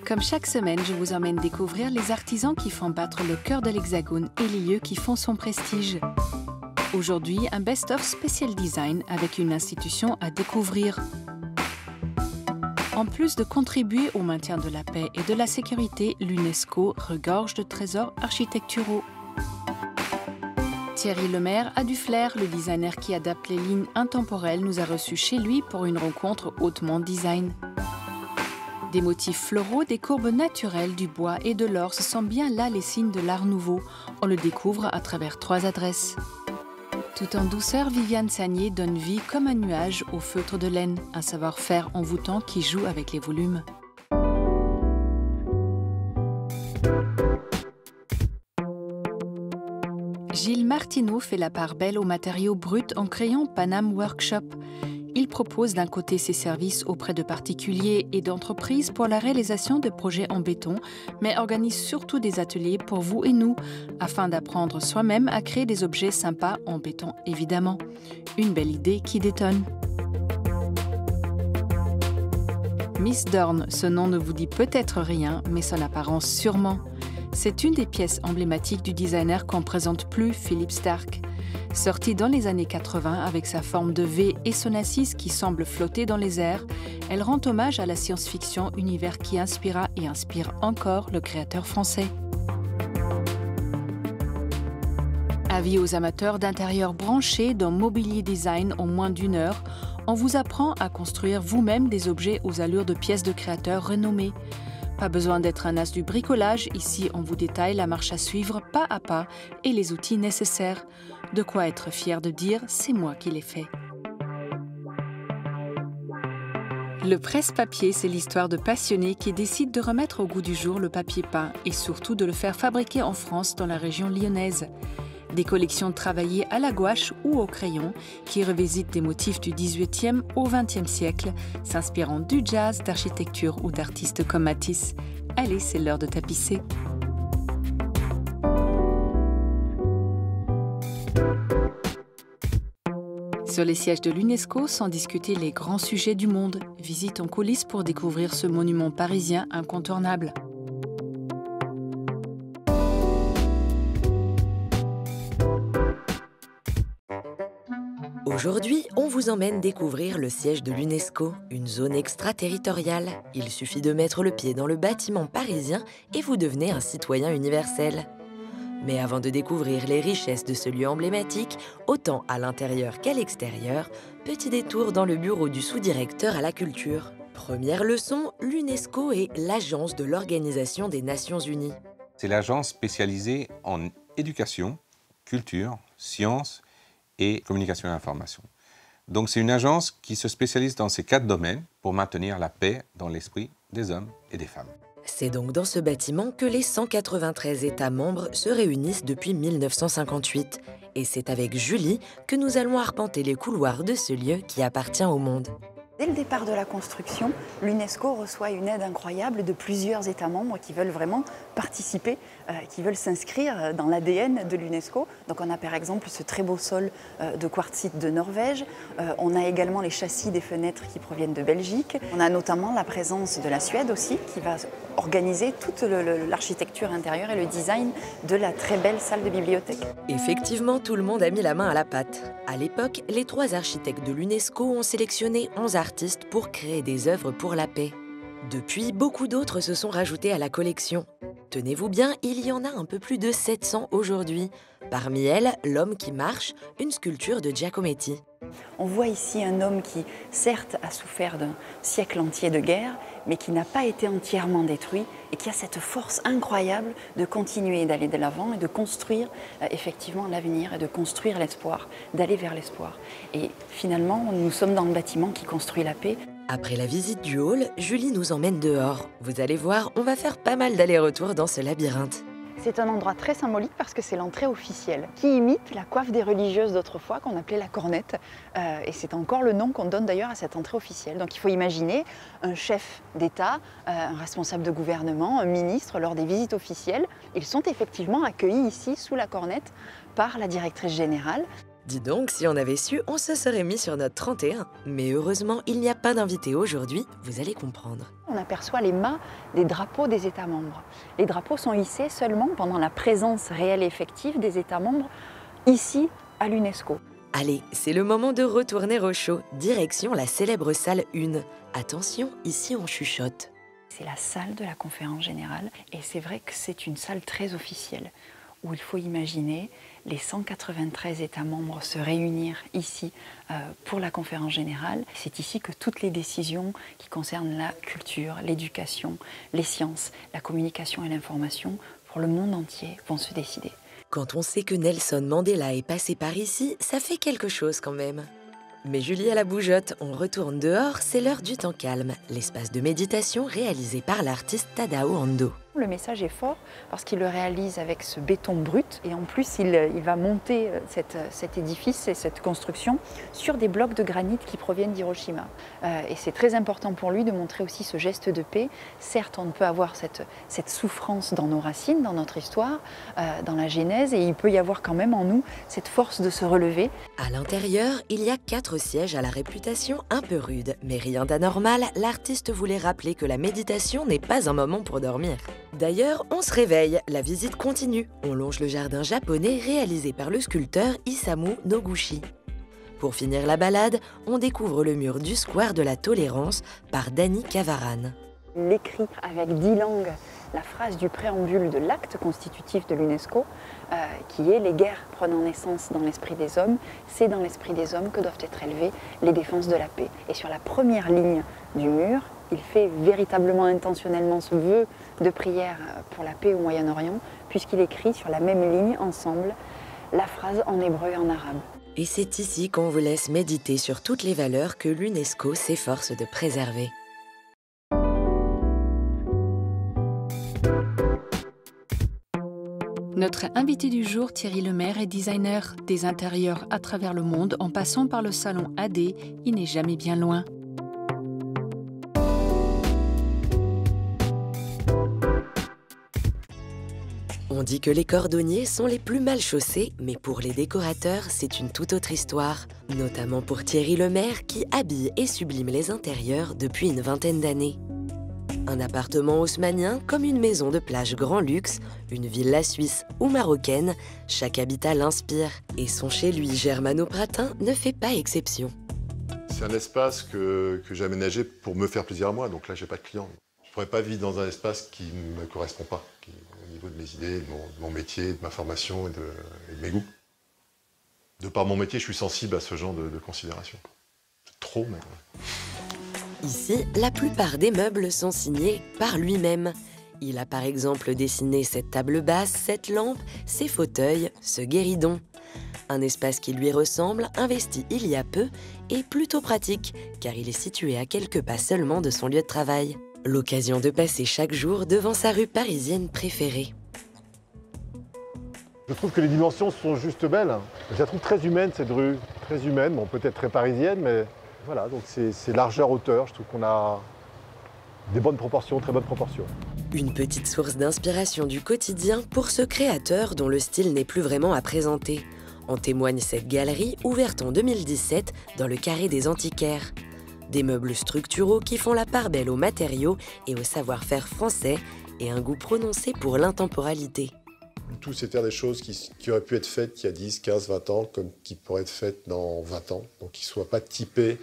Comme chaque semaine, je vous emmène découvrir les artisans qui font battre le cœur de l'Hexagone et les lieux qui font son prestige. Aujourd'hui, un best-of spécial design avec une institution à découvrir. En plus de contribuer au maintien de la paix et de la sécurité, l'UNESCO regorge de trésors architecturaux. Thierry Lemaire a du flair, le designer qui adapte les lignes intemporelles nous a reçus chez lui pour une rencontre hautement design. Des motifs floraux, des courbes naturelles, du bois et de l'or, ce sont bien là les signes de l'art nouveau. On le découvre à travers 3 adresses. Tout en douceur, Viviane Sagnier donne vie comme un nuage au feutre de laine, un savoir-faire envoûtant qui joue avec les volumes. Gilles Martineau fait la part belle aux matériaux bruts en créant Panam Workshop. Il propose d'un côté ses services auprès de particuliers et d'entreprises pour la réalisation de projets en béton, mais organise surtout des ateliers pour vous et nous, afin d'apprendre soi-même à créer des objets sympas en béton évidemment. Une belle idée qui détonne. Miss Dorn, ce nom ne vous dit peut-être rien, mais son apparence sûrement. C'est une des pièces emblématiques du designer qu'on ne présente plus, Philippe Starck. Sortie dans les années 80 avec sa forme de V et son assise qui semble flotter dans les airs, elle rend hommage à la science-fiction, univers qui inspira et inspire encore le créateur français. Avis aux amateurs d'intérieurs branchés dans Mobilier Design en moins d'1 heure, on vous apprend à construire vous-même des objets aux allures de pièces de créateurs renommés. Pas besoin d'être un as du bricolage, ici on vous détaille la marche à suivre pas à pas et les outils nécessaires. De quoi être fier de dire « c'est moi qui l'ai fait ». Le presse-papier, c'est l'histoire de passionnés qui décident de remettre au goût du jour le papier peint et surtout de le faire fabriquer en France dans la région lyonnaise. Des collections travaillées à la gouache ou au crayon qui revisitent des motifs du XVIIIe au XXe siècle, s'inspirant du jazz, d'architecture ou d'artistes comme Matisse. Allez, c'est l'heure de tapisser. Sur les sièges de l'UNESCO, sans discuter les grands sujets du monde, visite en coulisses pour découvrir ce monument parisien incontournable. Aujourd'hui, on vous emmène découvrir le siège de l'UNESCO, une zone extraterritoriale. Il suffit de mettre le pied dans le bâtiment parisien et vous devenez un citoyen universel. Mais avant de découvrir les richesses de ce lieu emblématique, autant à l'intérieur qu'à l'extérieur, petit détour dans le bureau du sous-directeur à la culture. Première leçon, l'UNESCO est l'agence de l'Organisation des Nations Unies. C'est l'agence spécialisée en éducation, culture, sciences et communication et information. Donc c'est une agence qui se spécialise dans ces 4 domaines pour maintenir la paix dans l'esprit des hommes et des femmes. C'est donc dans ce bâtiment que les 193 États membres se réunissent depuis 1958. Et c'est avec Julie que nous allons arpenter les couloirs de ce lieu qui appartient au monde. Dès le départ de la construction, l'UNESCO reçoit une aide incroyable de plusieurs États membres qui veulent vraiment participer, qui veulent s'inscrire dans l'ADN de l'UNESCO. Donc on a par exemple ce très beau sol de quartzite de Norvège. On a également les châssis des fenêtres qui proviennent de Belgique. On a notamment la présence de la Suède aussi qui va organiser toute l'architecture intérieure et le design de la très belle salle de bibliothèque. Effectivement, tout le monde a mis la main à la pâte. À l'époque, les 3 architectes de l'UNESCO ont sélectionné 11 artistes pour créer des œuvres pour la paix. Depuis, beaucoup d'autres se sont rajoutés à la collection. Tenez-vous bien, il y en a un peu plus de 700 aujourd'hui. Parmi elles, L'homme qui marche, une sculpture de Giacometti. On voit ici un homme qui, certes, a souffert d'un siècle entier de guerre, mais qui n'a pas été entièrement détruit et qui a cette force incroyable de continuer d'aller de l'avant et de construire effectivement l'avenir et de construire l'espoir, d'aller vers l'espoir. Et finalement, nous sommes dans le bâtiment qui construit la paix. Après la visite du hall, Julie nous emmène dehors. Vous allez voir, on va faire pas mal d'allers-retours dans ce labyrinthe. C'est un endroit très symbolique parce que c'est l'entrée officielle qui imite la coiffe des religieuses d'autrefois qu'on appelait la cornette. Et c'est encore le nom qu'on donne d'ailleurs à cette entrée officielle. Donc il faut imaginer un chef d'État, un responsable de gouvernement, un ministre lors des visites officielles. Ils sont effectivement accueillis ici sous la cornette par la directrice générale. Dis donc, si on avait su, on se serait mis sur notre 31. Mais heureusement, il n'y a pas d'invité aujourd'hui, vous allez comprendre. On aperçoit les mâts des drapeaux des États membres. Les drapeaux sont hissés seulement pendant la présence réelle et effective des États membres ici à l'UNESCO. Allez, c'est le moment de retourner au show, direction la célèbre salle 1. Attention, ici on chuchote. C'est la salle de la conférence générale et c'est vrai que c'est une salle très officielle où il faut imaginer les 193 États membres se réunir ici pour la conférence générale. C'est ici que toutes les décisions qui concernent la culture, l'éducation, les sciences, la communication et l'information pour le monde entier vont se décider. Quand on sait que Nelson Mandela est passé par ici, ça fait quelque chose quand même. Mais Julie à la bougeotte, on retourne dehors, c'est l'heure du temps calme, l'espace de méditation réalisé par l'artiste Tadao Ando. Le message est fort parce qu'il le réalise avec ce béton brut et en plus il va monter cet édifice et cette construction sur des blocs de granit qui proviennent d'Hiroshima. Et c'est très important pour lui de montrer aussi ce geste de paix. Certes, on peut avoir cette souffrance dans nos racines, dans notre histoire, dans la Genèse, et il peut y avoir quand même en nous cette force de se relever. À l'intérieur, il y a 4 sièges à la réputation un peu rude, mais rien d'anormal, l'artiste voulait rappeler que la méditation n'est pas un moment pour dormir. D'ailleurs, on se réveille, la visite continue. On longe le jardin japonais réalisé par le sculpteur Isamu Noguchi. Pour finir la balade, on découvre le mur du square de la Tolérance par Dani Kavaran. Il écrit avec 10 langues la phrase du préambule de l'acte constitutif de l'UNESCO, qui est « Les guerres prenant naissance dans l'esprit des hommes, c'est dans l'esprit des hommes que doivent être élevées les défenses de la paix ». Et sur la première ligne du mur, il fait véritablement intentionnellement ce vœu de prière pour la paix au Moyen-Orient, puisqu'il écrit sur la même ligne, ensemble, la phrase en hébreu et en arabe. Et c'est ici qu'on vous laisse méditer sur toutes les valeurs que l'UNESCO s'efforce de préserver. Notre invité du jour, Thierry Lemaire, est designer des intérieurs à travers le monde. En passant par le salon AD, il n'est jamais bien loin. On dit que les cordonniers sont les plus mal chaussés, mais pour les décorateurs, c'est une toute autre histoire. Notamment pour Thierry Lemaire, qui habille et sublime les intérieurs depuis une vingtaine d'années. Un appartement haussmannien comme une maison de plage grand luxe, une villa suisse ou marocaine, chaque habitat l'inspire. Et son chez-lui germano-pratin ne fait pas exception. C'est un espace que j'ai aménagé pour me faire plaisir à moi, donc là j'ai pas de clients. Je pourrais pas vivre dans un espace qui ne me correspond pas, au niveau de mes idées, de mon métier, de ma formation et de mes goûts. De par mon métier, je suis sensible à ce genre de considération. Trop même. Ici, la plupart des meubles sont signés par lui-même. Il a par exemple dessiné cette table basse, cette lampe, ces fauteuils, ce guéridon. Un espace qui lui ressemble, investi il y a peu, et plutôt pratique, car il est situé à quelques pas seulement de son lieu de travail. L'occasion de passer chaque jour devant sa rue parisienne préférée. Je trouve que les dimensions sont juste belles. Je la trouve très humaine, cette rue. Très humaine, bon, peut-être très parisienne, mais voilà, donc c'est largeur-hauteur. Je trouve qu'on a des bonnes proportions, très bonnes proportions. Une petite source d'inspiration du quotidien pour ce créateur dont le style n'est plus vraiment à présenter. En témoigne cette galerie ouverte en 2017 dans le carré des Antiquaires. Des meubles structuraux qui font la part belle aux matériaux et au savoir-faire français et un goût prononcé pour l'intemporalité. Tout c'est des choses qui auraient pu être faites il y a 10, 15, 20 ans, comme qui pourraient être faites dans 20 ans. Donc qui ne soient pas typées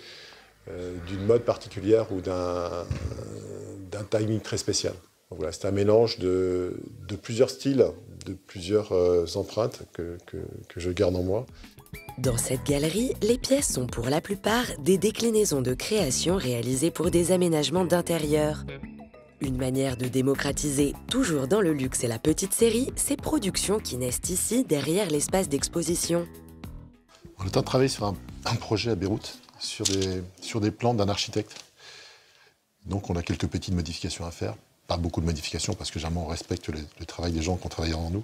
d'une mode particulière ou d'un timing très spécial. Donc voilà, c'est un mélange de plusieurs styles, de plusieurs empreintes que je garde en moi. Dans cette galerie, les pièces sont pour la plupart des déclinaisons de création réalisées pour des aménagements d'intérieur. Une manière de démocratiser, toujours dans le luxe et la petite série, ces productions qui naissent ici, derrière l'espace d'exposition. On est en train de travailler sur un projet à Beyrouth, sur des plans d'un architecte. Donc on a quelques petites modifications à faire. Pas beaucoup de modifications, parce que généralement on respecte le travail des gens qui ont travaillé avant nous.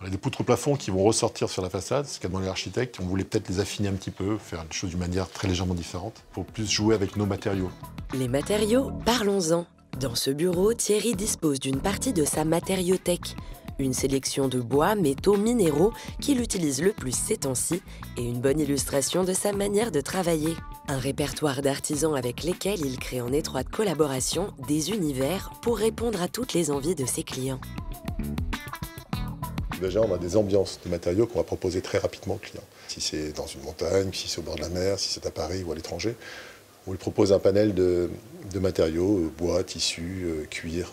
On a des poutres plafond qui vont ressortir sur la façade, ce qu'a demandé l'architecte. On voulait peut-être les affiner un petit peu, faire une chose d'une manière très légèrement différente, pour plus jouer avec nos matériaux. Les matériaux, parlons-en. Dans ce bureau, Thierry dispose d'une partie de sa matériothèque, Une sélection de bois, métaux, minéraux qu'il utilise le plus ces temps-ci et une bonne illustration de sa manière de travailler. Un répertoire d'artisans avec lesquels il crée en étroite collaboration des univers pour répondre à toutes les envies de ses clients. Déjà, on a des ambiances de matériaux qu'on va proposer très rapidement aux clients. Si c'est dans une montagne, si c'est au bord de la mer, si c'est à Paris ou à l'étranger, on lui propose un panel de matériaux, bois, tissu, cuir,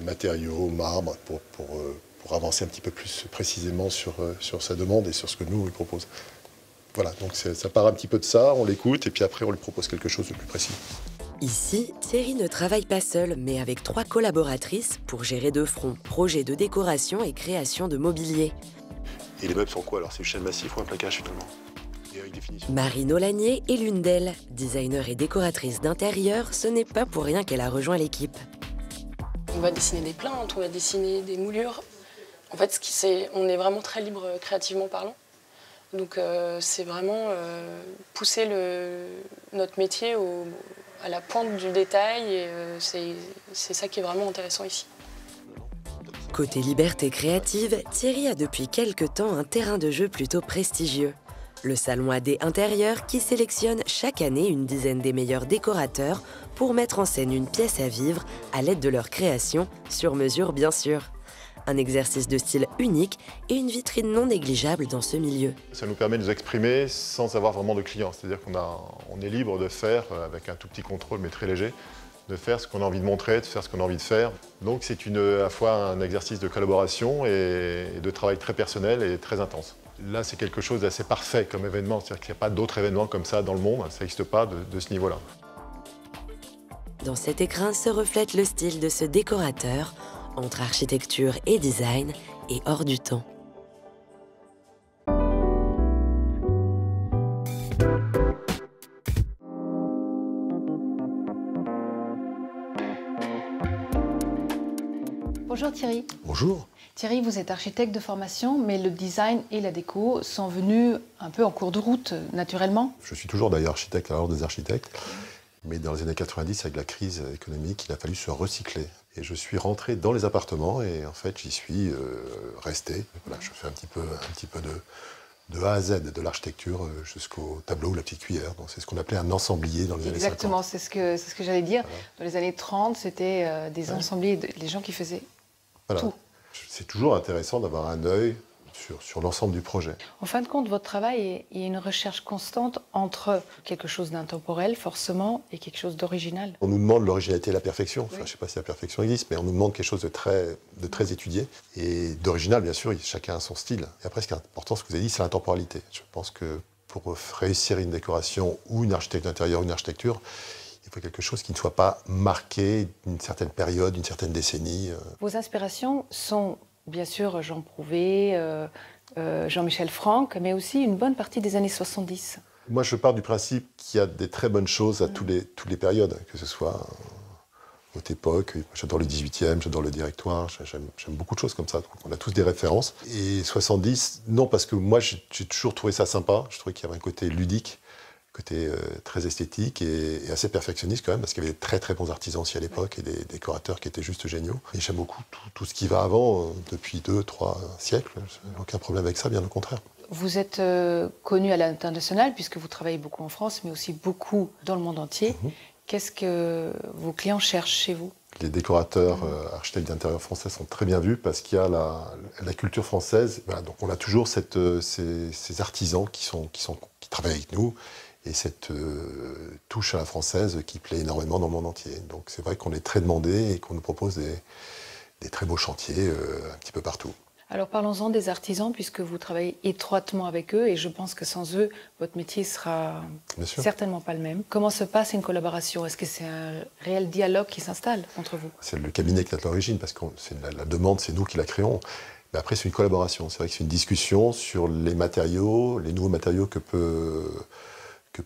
matériaux, marbre, pour avancer un petit peu plus précisément sur sa demande et sur ce que nous, on lui propose. Voilà, donc ça part un petit peu de ça, on l'écoute et puis après on lui propose quelque chose de plus précis. Ici, Thierry ne travaille pas seul, mais avec 3 collaboratrices pour gérer de front projets de décoration et création de mobilier. Et les meubles sont quoi alors? C'est une chaîne massif ou un plaquage finalement? Et avec définition. Marie Nolanier est l'une d'elles. Designer et décoratrice d'intérieur, ce n'est pas pour rien qu'elle a rejoint l'équipe. On va dessiner des plinthes, on va dessiner des moulures. En fait, on est vraiment très libre créativement parlant. Donc c'est vraiment pousser notre métier à la pointe du détail et c'est ça qui est vraiment intéressant ici. Côté liberté créative, Thierry a depuis quelque temps un terrain de jeu plutôt prestigieux. Le salon AD Intérieur qui sélectionne chaque année une dizaine des meilleurs décorateurs pour mettre en scène une pièce à vivre à l'aide de leur création, sur mesure bien sûr. Un exercice de style unique et une vitrine non négligeable dans ce milieu. Ça nous permet de nous exprimer sans avoir vraiment de clients. C'est-à-dire qu'on est libre de faire, avec un tout petit contrôle mais très léger, de faire ce qu'on a envie de montrer, de faire ce qu'on a envie de faire. Donc c'est à la fois un exercice de collaboration et de travail très personnel et très intense. Là, c'est quelque chose d'assez parfait comme événement. C'est-à-dire qu'il n'y a pas d'autres événements comme ça dans le monde. Ça n'existe pas de ce niveau-là. Dans cet écrin se reflète le style de ce décorateur, entre architecture et design, et hors du temps. Bonjour Thierry. Bonjour. Thierry, vous êtes architecte de formation, mais le design et la déco sont venus un peu en cours de route, naturellement. Je suis toujours d'ailleurs architecte à l'ordre des architectes. Mais dans les années 90, avec la crise économique, il a fallu se recycler. Et je suis rentré dans les appartements et en fait, j'y suis resté. Voilà, je fais un petit peu de A à Z, de l'architecture jusqu'au tableau ou la petite cuillère. Donc c'est ce qu'on appelait un ensemblier dans les années 50. Exactement, c'est ce que j'allais dire. Voilà. Dans les années 30, c'était des ensembliers, les gens qui faisaient tout. C'est toujours intéressant d'avoir un œil sur l'ensemble du projet. En fin de compte, votre travail est une recherche constante entre quelque chose d'intemporel, forcément, et quelque chose d'original. On nous demande l'originalité et la perfection. Enfin, Oui. je ne sais pas si la perfection existe, mais on nous demande quelque chose de très étudié. Et d'original, bien sûr, chacun a son style. Et après, ce qui est important, ce que vous avez dit, c'est l'intemporalité. Je pense que pour réussir une décoration ou une architecture d'intérieur ou une architecture, il faut quelque chose qui ne soit pas marqué d'une certaine période, d'une certaine décennie. Vos inspirations sont, bien sûr, Jean Prouvé, Jean-Michel Franck, mais aussi une bonne partie des années 70. Moi, je pars du principe qu'il y a des très bonnes choses à toutes les périodes, que ce soit haute époque. J'adore le 18e, j'adore le directoire, j'aime beaucoup de choses comme ça. Donc, on a tous des références. Et 70, non, parce que moi, j'ai toujours trouvé ça sympa. Je trouvais qu'il y avait un côté ludique, côté très esthétique et assez perfectionniste quand même, parce qu'il y avait des très très bons artisans aussi à l'époque et des décorateurs qui étaient juste géniaux. Et j'aime beaucoup tout ce qui va avant, depuis 2-3 siècles. J'ai aucun problème avec ça, bien au contraire. Vous êtes connu à l'international, puisque vous travaillez beaucoup en France, mais aussi beaucoup dans le monde entier. Qu'est-ce que vos clients cherchent chez vous? Les décorateurs architectes d'intérieur français sont très bien vus parce qu'il y a la culture française. Voilà, donc on a toujours ces artisans qui travaillent avec nous et cette touche à la française qui plaît énormément dans le monde entier. Donc c'est vrai qu'on est très demandé et qu'on nous propose des très beaux chantiers un petit peu partout. Alors parlons-en des artisans, puisque vous travaillez étroitement avec eux, et je pense que sans eux, votre métier sera certainement pas le même. Comment se passe une collaboration? Est-ce que c'est un réel dialogue qui s'installe entre vous? C'est le cabinet qui est à l'origine, parce que la demande, c'est nous qui la créons. Mais après, c'est une collaboration. C'est vrai que c'est une discussion sur les matériaux, les nouveaux matériaux que peut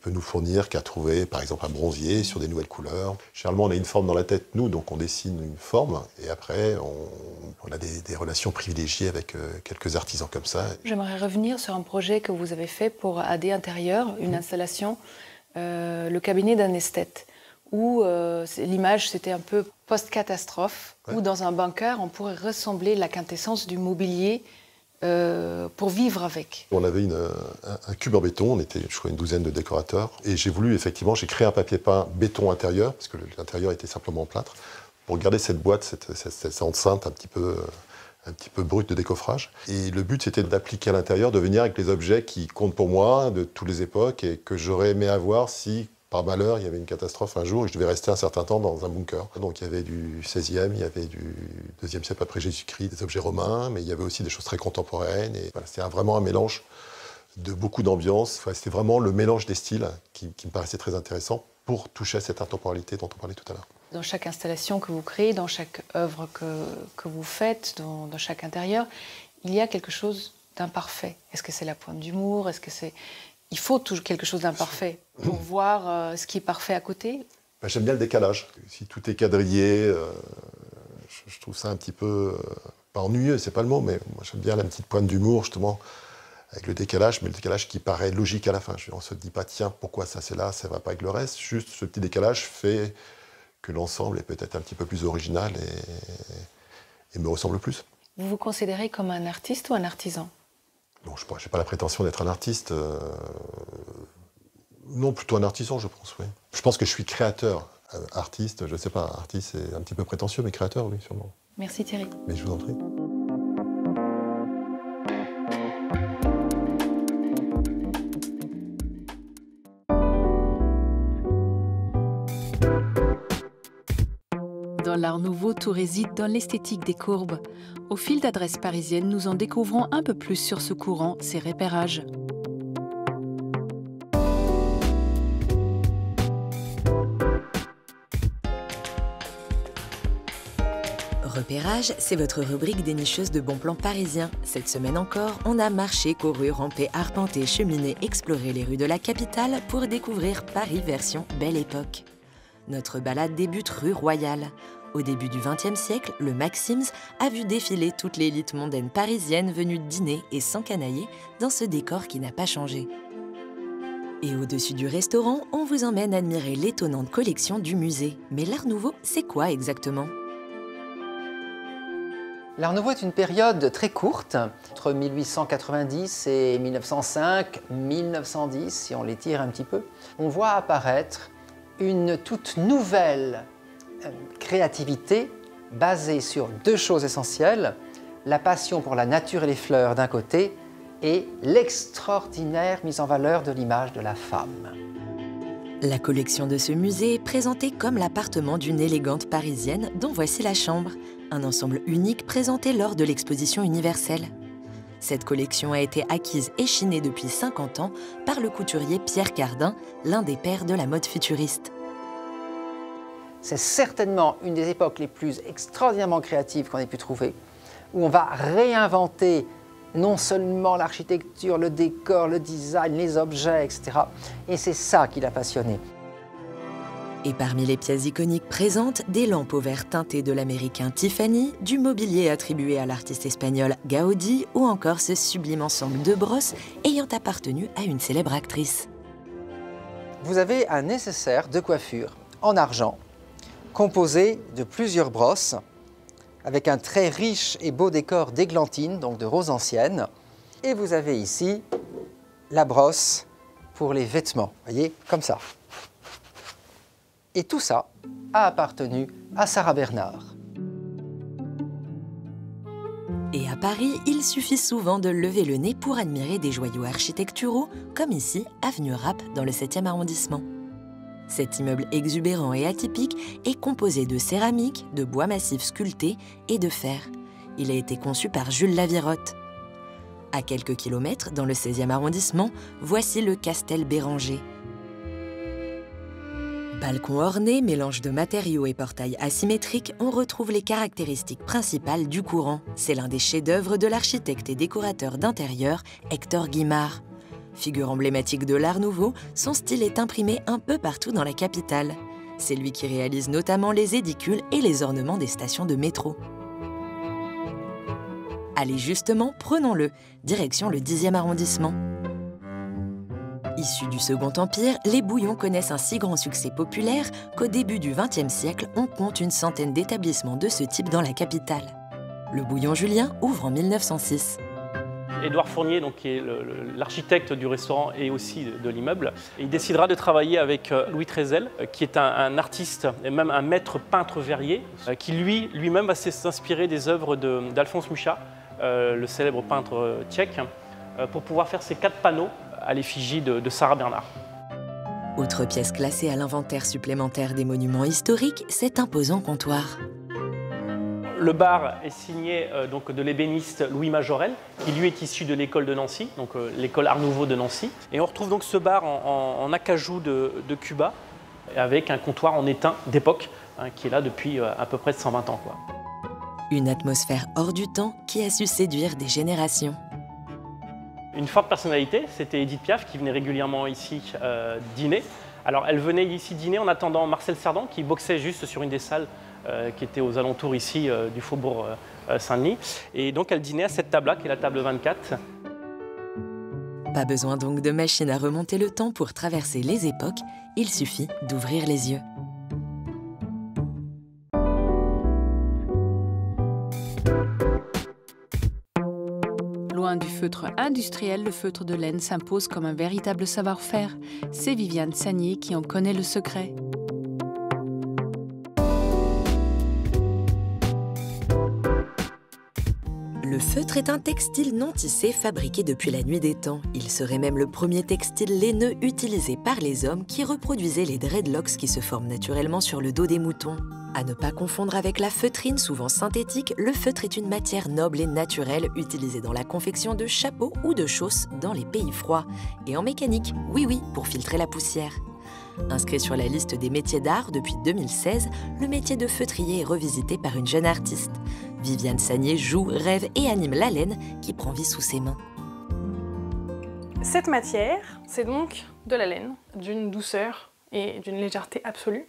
nous fournir, qu'a trouvé par exemple un bronzier sur des nouvelles couleurs. Généralement, on a une forme dans la tête, nous, donc on dessine une forme, et après, on a des relations privilégiées avec quelques artisans comme ça. J'aimerais revenir sur un projet que vous avez fait pour AD Intérieur, une installation, le cabinet d'un esthète, où l'image c'était un peu post-catastrophe, Ouais. où dans un bunker on pourrait ressembler la quintessence du mobilier pour vivre avec. On avait un cube en béton, on était, je crois, une douzaine de décorateurs. Et j'ai voulu, effectivement, j'ai créé un papier peint béton intérieur, parce que l'intérieur était simplement en plâtre, pour garder cette boîte, cette enceinte un petit peu brute de décoffrage. Et le but, c'était d'appliquer à l'intérieur, de venir avec les objets qui comptent pour moi, de toutes les époques, et que j'aurais aimé avoir si, par malheur, il y avait une catastrophe un jour et je devais rester un certain temps dans un bunker. Donc il y avait du 16e, il y avait du 2e siècle après Jésus-Christ, des objets romains, mais il y avait aussi des choses très contemporaines. Et voilà, c'était vraiment un mélange de beaucoup d'ambiance. Enfin, c'était vraiment le mélange des styles qui me paraissait très intéressant pour toucher à cette intemporalité dont on parlait tout à l'heure. Dans chaque installation que vous créez, dans chaque œuvre que vous faites, dans chaque intérieur, il y a quelque chose d'imparfait. Est-ce que c'est la pointe d'humour? Est-ce que c'est... Il faut toujours quelque chose d'imparfait pour voir ce qui est parfait à côté. Ben, j'aime bien le décalage. Si tout est quadrillé, je trouve ça un petit peu... pas ennuyeux, c'est pas le mot, mais moi j'aime bien la petite pointe d'humour, justement, avec le décalage, mais le décalage qui paraît logique à la fin. On ne se dit pas, tiens, pourquoi ça c'est là, ça ne va pas avec le reste. Juste ce petit décalage fait que l'ensemble est peut-être un petit peu plus original et me ressemble plus. Vous vous considérez comme un artiste ou un artisan? Non, je n'ai pas la prétention d'être un artiste. Non, plutôt un artisan, je pense, oui. Je pense que je suis créateur. Artiste, je ne sais pas, artiste c'est un petit peu prétentieux, mais créateur, oui, sûrement. Merci Thierry. Mais je vous en prie. Dans l'art nouveau, tout réside dans l'esthétique des courbes. Au fil d'adresses parisiennes, nous en découvrons un peu plus sur ce courant, ses repérages. Repérage, c'est votre rubrique dénicheuse de bons plans parisiens. Cette semaine encore, on a marché, couru, rampé, arpenté, cheminé, exploré les rues de la capitale pour découvrir Paris version Belle Époque. Notre balade débute rue Royale. Au début du XXe siècle, le Maxims a vu défiler toute l'élite mondaine parisienne venue dîner et s'encanailler dans ce décor qui n'a pas changé. Et au-dessus du restaurant, on vous emmène admirer l'étonnante collection du musée. Mais l'Art Nouveau, c'est quoi exactement ? L'Art Nouveau est une période très courte, entre 1890 et 1905, 1910, si on l'étire un petit peu. On voit apparaître une toute nouvelle créativité basée sur deux choses essentielles, la passion pour la nature et les fleurs d'un côté et l'extraordinaire mise en valeur de l'image de la femme. La collection de ce musée est présentée comme l'appartement d'une élégante parisienne dont voici la chambre, un ensemble unique présenté lors de l'exposition universelle. Cette collection a été acquise et chinée depuis 50 ans par le couturier Pierre Cardin, l'un des pères de la mode futuriste. C'est certainement une des époques les plus extraordinairement créatives qu'on ait pu trouver, où on va réinventer non seulement l'architecture, le décor, le design, les objets, etc. Et c'est ça qui l'a passionné. Et parmi les pièces iconiques présentes, des lampes au verre teinté de l'américain Tiffany, du mobilier attribué à l'artiste espagnol Gaudí ou encore ce sublime ensemble de brosses ayant appartenu à une célèbre actrice. Vous avez un nécessaire de coiffure en argent, composé de plusieurs brosses, avec un très riche et beau décor d'églantine, donc de roses anciennes. Et vous avez ici la brosse pour les vêtements, voyez, comme ça. Et tout ça a appartenu à Sarah Bernard. Et à Paris, il suffit souvent de lever le nez pour admirer des joyaux architecturaux, comme ici, avenue Rapp, dans le 7e arrondissement. Cet immeuble exubérant et atypique est composé de céramique, de bois massif sculpté et de fer. Il a été conçu par Jules Lavirotte. À quelques kilomètres, dans le 16e arrondissement, voici le Castel Béranger. Balcon orné, mélange de matériaux et portail asymétriques, on retrouve les caractéristiques principales du courant. C'est l'un des chefs-d'œuvre de l'architecte et décorateur d'intérieur Hector Guimard. Figure emblématique de l'Art Nouveau, son style est imprimé un peu partout dans la capitale. C'est lui qui réalise notamment les édicules et les ornements des stations de métro. Allez justement, prenons-le, direction le 10e arrondissement. Issus du Second Empire, les bouillons connaissent un si grand succès populaire qu'au début du XXe siècle, on compte une centaine d'établissements de ce type dans la capitale. Le Bouillon Julien ouvre en 1906. Édouard Fournier, donc, qui est l'architecte du restaurant et aussi de l'immeuble, il décidera de travailler avec Louis Trézel, qui est un artiste et même un maître peintre verrier, qui lui-même va s'inspirer des œuvres d'Alphonse Mucha, le célèbre peintre tchèque, pour pouvoir faire ces 4 panneaux à l'effigie de Sarah Bernard. Autre pièce classée à l'inventaire supplémentaire des monuments historiques, cet imposant comptoir. Le bar est signé donc de l'ébéniste Louis Majorel, qui lui est issu de l'école de Nancy, donc l'école Art Nouveau de Nancy. Et on retrouve donc ce bar en acajou de Cuba, avec un comptoir en étain d'époque, qui est là depuis à peu près 120 ans, quoi. Une atmosphère hors du temps qui a su séduire des générations. Une forte personnalité, c'était Édith Piaf, qui venait régulièrement ici dîner. Alors elle venait ici dîner en attendant Marcel Cerdan, qui boxait juste sur une des salles qui était aux alentours ici du faubourg Saint-Denis. Et donc elle dînait à cette table-là, qui est la table 24. Pas besoin donc de machine à remonter le temps pour traverser les époques, il suffit d'ouvrir les yeux. Loin du feutre industriel, le feutre de laine s'impose comme un véritable savoir-faire. C'est Viviane Sagnier qui en connaît le secret. Le feutre est un textile non tissé fabriqué depuis la nuit des temps. Il serait même le premier textile laineux utilisé par les hommes qui reproduisait les dreadlocks qui se forment naturellement sur le dos des moutons. À ne pas confondre avec la feutrine, souvent synthétique, le feutre est une matière noble et naturelle utilisée dans la confection de chapeaux ou de chausses dans les pays froids. Et en mécanique, oui, pour filtrer la poussière. Inscrit sur la liste des métiers d'art depuis 2016, le métier de feutrier est revisité par une jeune artiste. Viviane Sagnier joue, rêve et anime la laine qui prend vie sous ses mains. Cette matière, c'est donc de la laine, d'une douceur et d'une légèreté absolue.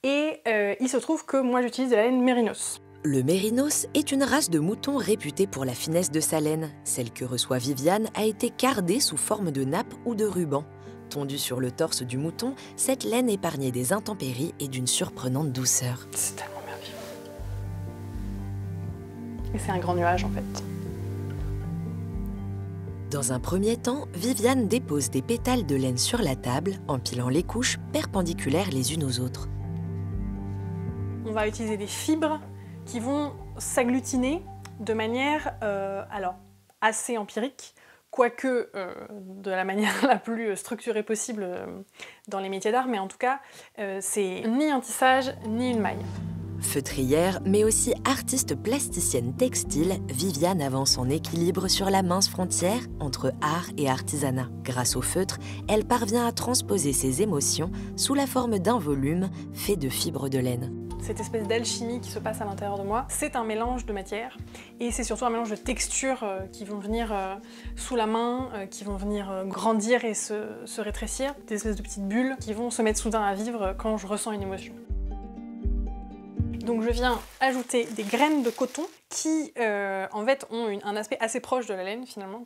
Et il se trouve que moi j'utilise de la laine mérinos. Le mérinos est une race de mouton réputée pour la finesse de sa laine. Celle que reçoit Viviane a été cardée sous forme de nappe ou de ruban. Tondue sur le torse du mouton, cette laine épargnait des intempéries et d'une surprenante douceur. C'est tellement merveilleux. Et c'est un grand nuage en fait. Dans un premier temps, Viviane dépose des pétales de laine sur la table, empilant les couches perpendiculaires les unes aux autres. On va utiliser des fibres qui vont s'agglutiner de manière assez empirique, quoique de la manière la plus structurée possible dans les métiers d'art, mais en tout cas, c'est ni un tissage ni une maille. Feutrière, mais aussi artiste plasticienne textile, Viviane avance en équilibre sur la mince frontière entre art et artisanat. Grâce au feutre, elle parvient à transposer ses émotions sous la forme d'un volume fait de fibres de laine. Cette espèce d'alchimie qui se passe à l'intérieur de moi, c'est un mélange de matières et c'est surtout un mélange de textures qui vont venir sous la main, qui vont venir grandir et se rétrécir, des espèces de petites bulles qui vont se mettre soudain à vivre quand je ressens une émotion. Donc je viens ajouter des graines de coton qui en fait ont un aspect assez proche de la laine finalement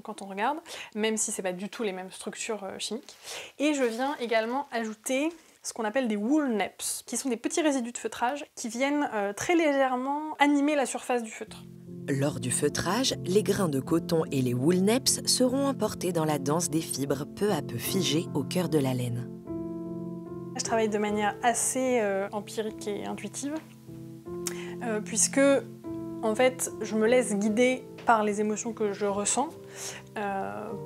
quand on regarde, même si c'est pas du tout les mêmes structures chimiques. Et je viens également ajouter ce qu'on appelle des wool neps, qui sont des petits résidus de feutrage qui viennent très légèrement animer la surface du feutre. Lors du feutrage, les grains de coton et les wool neps seront emportés dans la danse des fibres peu à peu figées au cœur de la laine. Je travaille de manière assez empirique et intuitive, puisque en fait je me laisse guider par les émotions que je ressens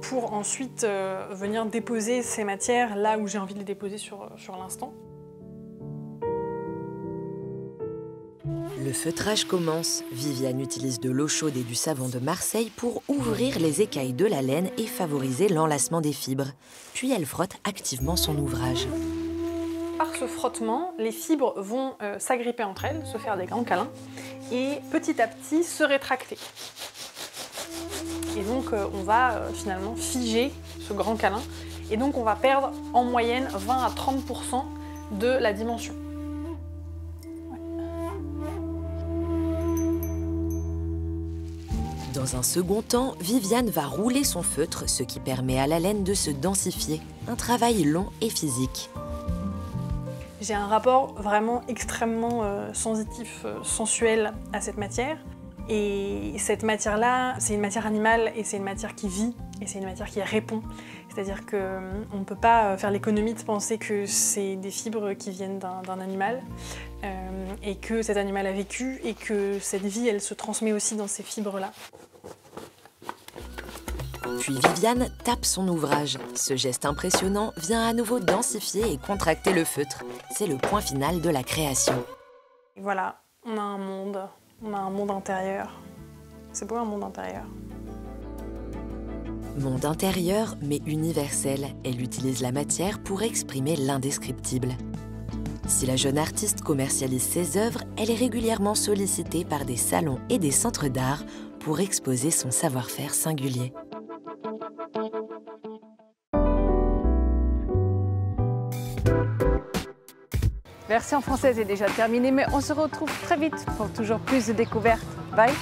pour ensuite venir déposer ces matières là où j'ai envie de les déposer sur l'instant. Le feutrage commence. Viviane utilise de l'eau chaude et du savon de Marseille pour ouvrir les écailles de la laine et favoriser l'enlacement des fibres. Puis elle frotte activement son ouvrage. Par ce frottement, les fibres vont s'agripper entre elles, se faire des grands câlins et petit à petit se rétracter. Et donc on va finalement figer ce grand câlin et donc on va perdre en moyenne 20 à 30% de la dimension. Dans un second temps, Viviane va rouler son feutre, ce qui permet à la laine de se densifier. Un travail long et physique. J'ai un rapport vraiment extrêmement sensitif, sensuel à cette matière. Et cette matière-là, c'est une matière animale et c'est une matière qui vit et c'est une matière qui répond. C'est-à-dire qu'on ne peut pas faire l'économie de penser que c'est des fibres qui viennent d'un animal et que cet animal a vécu et que cette vie, elle se transmet aussi dans ces fibres-là. Puis Viviane tape son ouvrage. Ce geste impressionnant vient à nouveau densifier et contracter le feutre. C'est le point final de la création. Et voilà, on a un monde intérieur. C'est beau un monde intérieur. Monde intérieur, mais universel. Elle utilise la matière pour exprimer l'indescriptible. Si la jeune artiste commercialise ses œuvres, elle est régulièrement sollicitée par des salons et des centres d'art pour exposer son savoir-faire singulier. Version française est déjà terminée, mais on se retrouve très vite pour toujours plus de découvertes. Bye!